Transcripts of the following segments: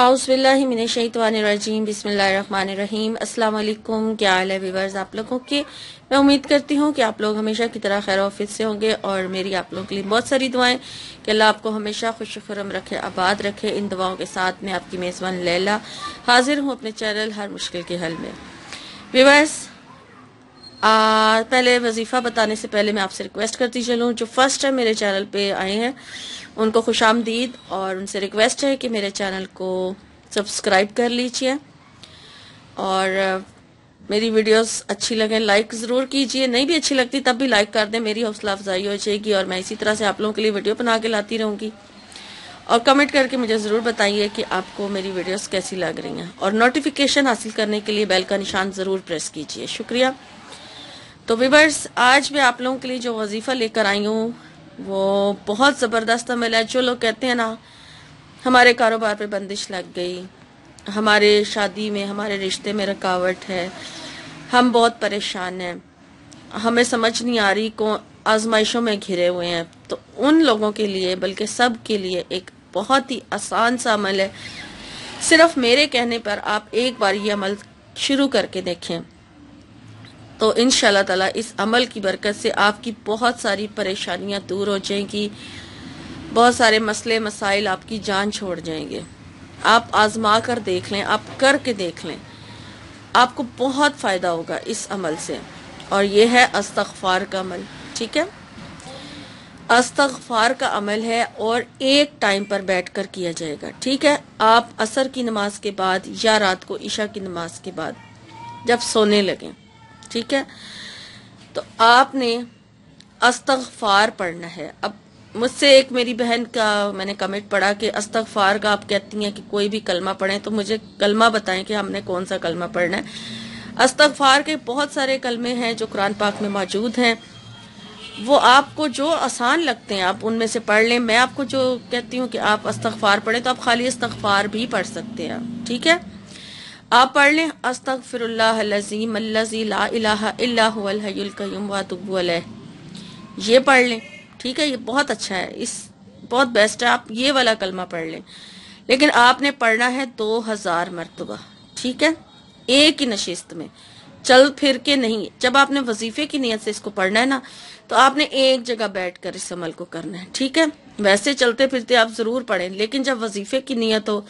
औज़ुबिल्लाहि मिनश्शैतानिर्रजीम बिस्मिल्लाहिर्रहमानिर्रहीम। अस्सलाम वालेकुम। क्या हाल है व्यूअर्स आप लोगों के। मैं उम्मीद करती हूँ कि आप लोग हमेशा की तरह खैर ऑफिस से होंगे और मेरी आप लोगों के लिए बहुत सारी दुआएं कि अल्लाह आपको हमेशा खुश खुरम रखे, आबाद रखे। इन दुआओं के साथ मैं आपकी मेज़बान लैला हाजिर हूँ अपने चैनल हर मुश्किल के हल में। व्यूअर्स पहले वजीफ़ा बताने से पहले मैं आपसे रिक्वेस्ट करती चलूँ, जो फर्स्ट टाइम मेरे चैनल पे आए हैं उनको खुशामदीद, और उनसे रिक्वेस्ट है कि मेरे चैनल को सब्सक्राइब कर लीजिए और मेरी वीडियोस अच्छी लगे लाइक ज़रूर कीजिए, नहीं भी अच्छी लगती तब भी लाइक कर दें, मेरी हौसला अफजाई हो जाएगी और मैं इसी तरह से आप लोगों के लिए वीडियो बना के लाती रहूँगी। और कमेंट करके मुझे ज़रूर बताइए कि आपको मेरी वीडियोस कैसी लग रही हैं, और नोटिफिकेशन हासिल करने के लिए बेल का निशान ज़रूर प्रेस कीजिए। शुक्रिया। तो व्यूअर्स आज मैं आप लोगों के लिए जो वजीफ़ा लेकर आई हूँ वो बहुत ज़बरदस्त अमल है। जो लोग कहते हैं ना हमारे कारोबार पे बंदिश लग गई, हमारे शादी में हमारे रिश्ते में रुकावट है, हम बहुत परेशान हैं, हमें समझ नहीं आ रही, कौन आजमाइशों में घिरे हुए हैं, तो उन लोगों के लिए बल्कि सब के लिए एक बहुत ही आसान सा अमल है। सिर्फ मेरे कहने पर आप एक बार ये अमल शुरू करके देखें तो इंशाल्लाह ताला इस अमल की बरकत से आपकी बहुत सारी परेशानियां दूर हो जाएंगी, बहुत सारे मसले मसाइल आपकी जान छोड़ जाएंगे। आप आजमा कर देख लें, आप करके देख लें, आपको बहुत फ़ायदा होगा इस अमल से। और ये है इस्तग़फ़ार का अमल। ठीक है, इस्तग़फ़ार का अमल है और एक टाइम पर बैठकर किया जाएगा। ठीक है, आप असर की नमाज के बाद या रात को इशा की नमाज के बाद जब सोने लगें, ठीक है, तो आपने इस्तग़फ़ार पढ़ना है। अब मुझसे एक मेरी बहन का मैंने कमेंट पढ़ा कि इस्तग़फ़ार का आप कहती हैं कि कोई भी कलमा पढ़ें, तो मुझे कलमा बताएं कि हमने कौन सा कलमा पढ़ना है। इस्तग़फ़ार के बहुत सारे कलमे हैं जो कुरान पाक में मौजूद हैं, वो आपको जो आसान लगते हैं आप उनमें से पढ़ लें। मैं आपको जो कहती हूँ कि आप इस्तग़फ़ार पढ़ें तो आप खाली इस्तग़फ़ार भी पढ़ सकते हैं। ठीक है, आप पढ़ लें अस्तग़फ़िरुल्लाहल अज़ीम अल्लज़ी ला इलाहा इल्ला हुवल हय्युल क़य्यूम व अतूबु अलैह, ये पढ़ लें। ठीक है, ये बहुत अच्छा है, इस बहुत बेस्ट है, आप ये वाला कलमा पढ़ लें। लेकिन आपने पढ़ना है 2000 मरतबा। ठीक है, एक ही नशिस्त में, चल फिर के नहीं। जब आपने वजीफे की नियत से इसको पढ़ना है ना तो आपने एक जगह बैठकर इस अमल को करना है। ठीक है, वैसे चलते फिरते आप जरूर पढ़ें, लेकिन जब वजीफे की नियत हो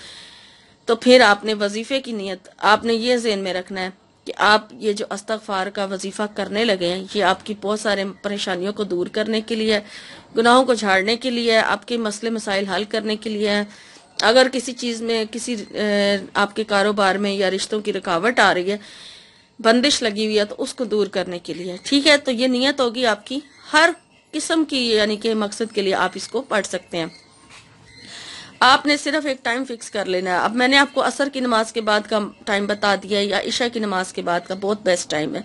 तो फिर आपने वजीफे की नियत आपने ये ज़हन में रखना है कि आप ये जो इस्तग़फ़ार का वजीफा करने लगे हैं ये आपकी बहुत सारे परेशानियों को दूर करने के लिए है, गुनाहों को झाड़ने के लिए है, आपके मसले मसाइल हल करने के लिए है। अगर किसी चीज़ में किसी आपके कारोबार में या रिश्तों की रुकावट आ रही है, बंदिश लगी हुई है, तो उसको दूर करने के लिए। ठीक है, तो ये नियत होगी आपकी हर किस्म की, यानी कि मकसद के लिए आप इसको पढ़ सकते हैं। आपने सिर्फ एक टाइम फिक्स कर लेना है। अब मैंने आपको असर की नमाज के बाद का टाइम बता दिया या इशा की नमाज के बाद का बहुत बेस्ट टाइम है।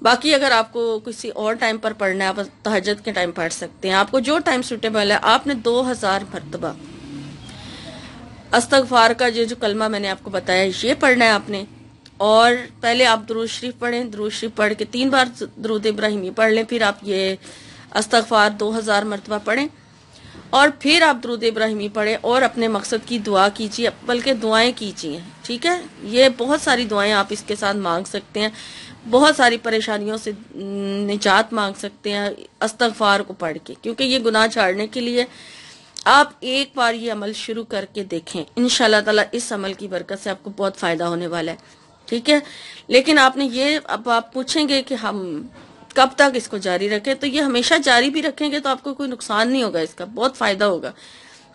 बाकी अगर आपको किसी और टाइम पर पढ़ना है आप तहज्जुद के टाइम पढ़ सकते हैं, आपको जो टाइम सूटेबल है। आपने 2000 मरतबा इस्तग़फ़ार का जो कलमा मैंने आपको बताया ये पढ़ना है आपने। और पहले आप दुरूद शरीफ पढ़ें, दुरूद शरीफ पढ़ के 3 बार दुरूद इब्राहिमी पढ़ लें, फिर आप ये इस्तग़फ़ार 2000 मरतबा पढ़ें और फिर आप दुरूद इब्राहिमी पढ़ें और अपने मकसद की दुआ कीजिए, बल्कि दुआएं कीजिए। ठीक है, ये बहुत सारी दुआएं आप इसके साथ मांग सकते हैं, बहुत सारी परेशानियों से निजात मांग सकते हैं इस्तग़फ़ार को पढ़ के, क्योंकि ये गुनाह झाड़ने के लिए। आप एक बार ये अमल शुरू करके देखें, इंशाल्लाह ताला इस अमल की बरकत से आपको बहुत फायदा होने वाला है। ठीक है, लेकिन आपने ये, अब आप पूछेंगे कि हम कब तक इसको जारी रखें, तो ये हमेशा जारी भी रखेंगे तो आपको कोई नुकसान नहीं होगा, इसका बहुत फायदा होगा।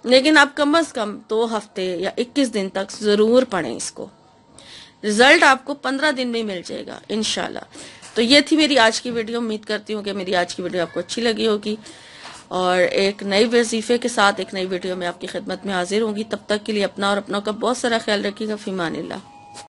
लेकिन आप कम से कम 2 हफ्ते या 21 दिन तक जरूर पढ़ें इसको, रिजल्ट आपको 15 दिन में मिल जाएगा इंशाल्लाह। तो ये थी मेरी आज की वीडियो। उम्मीद करती हूँ कि मेरी आज की वीडियो आपको अच्छी लगी होगी और एक नई वजीफे के साथ एक नई वीडियो में आपकी खिदमत में हाजिर होंगी। तब तक के लिए अपना और अपनों का बहुत सारा ख्याल रखिएगा। फीमानिल्लाह।